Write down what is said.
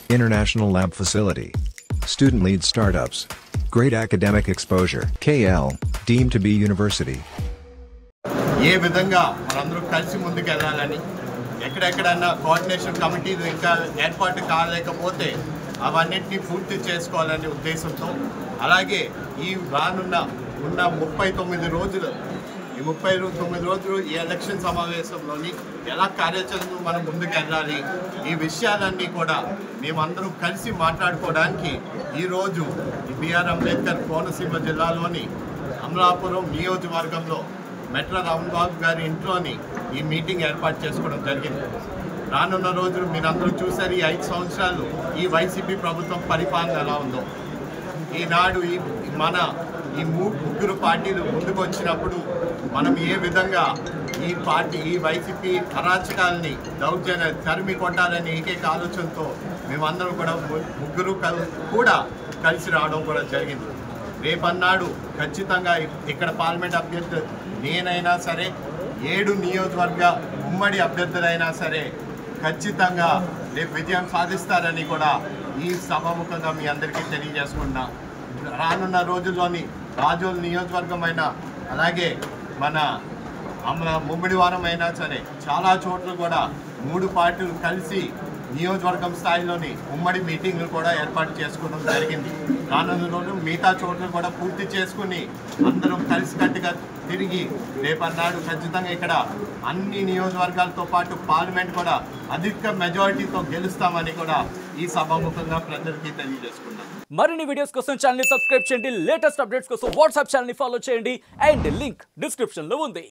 International lab facility. Student-led startups. Great academic exposure. KL, deemed to be university. ఏ విధంగా మనందరూ కలిసి ముందుకు వెళ్ళాలని ఎక్కడెక్కడన్నా కోఆర్డినేషన్ కమిటీలు ఇంకా ఏర్పాటు కాలేకపోతే అవన్నిటిని పూర్తి చేసుకోవాలనే ఉద్దేశంతో అలాగే ఈ రానున్న 39 రోజులు ఈ 39 రోజులు ఈ ఎలక్షన్ సమావేశంలోని ఎలా కార్యాచరణను మనం ముందుకు వెళ్ళాలి ఈ విషయాలన్నీ కూడా మేమందరం కలిసి మాట్లాడుకోవడానికి ఈరోజు బిఆర్ అంబేద్కర్ కోనసీమ జిల్లాలోని అమలాపురం నియోజకవర్గంలో మెట్ల రామబాబు గారి ఇంట్లోని ఈ మీటింగ్ ఏర్పాటు చేసుకోవడం జరిగింది. రానున్న రోజులు మీరందరూ చూశారు ఈ 5 సంవత్సరాలు ఈ వైసీపీ ప్రభుత్వం పరిపాలన ఎలా ఉందో. ఈనాడు ఈ ముగ్గురు పార్టీలు ముందుకు వచ్చినప్పుడు మనం ఏ విధంగా ఈ వైసీపీ అరాచకాలని దౌర్జన్య తరిమి కొట్టాలని ఏకైక ఆలోచనతో మేమందరం కూడా ముగ్గురు కూడా కలిసి రావడం కూడా జరిగింది. రేపన్నాడు ఖచ్చితంగా ఇక్కడ పార్లమెంట్ అభ్యర్థి నేనైనా సరే 7 నియోజకవర్గ ఉమ్మడి అభ్యర్థులైనా సరే ఖచ్చితంగా రేపు విజయం సాధిస్తారని కూడా ఈ సభాముఖంగా మీ అందరికీ తెలియజేసుకున్నా. రానున్న రోజుల్లోని రాజోల్ నియోజకవర్గం అయినా అలాగే మన ముమ్మిడివారం అయినా సరే చాలా చోట్ల కూడా 3 పార్టీలు కలిసి నియోజకవర్గం స్థాయిలోని ఉమ్మడి మీటింగ్లు కూడా ఏర్పాటు చేసుకోవడం జరిగింది. రానున్న రోజు మిగతా చోట్ల కూడా పూర్తి చేసుకుని అందరం కలిసికట్టుగా తిరిగి రేపన్నాడు ఖచ్చితంగా ఇక్కడ అన్ని నియోజకవర్గాలతో పాటు పార్లమెంట్ కూడా అధిక మెజారిటీతో గెలుస్తామని కూడా ఈ సభాముఖంగా ప్రజలకి తెలియజేసుకున్నాం. మరిన్ని వీడియోస్ కోసం ఛానల్ ని సబ్స్క్రైబ్ చేయండి, లేటెస్ట్ అప్డేట్స్ కోసం వాట్సాప్ ఛానల్ ని ఫాలో చేయండి అండ్ లింక్ డిస్క్రిప్షన్ లో ఉంది.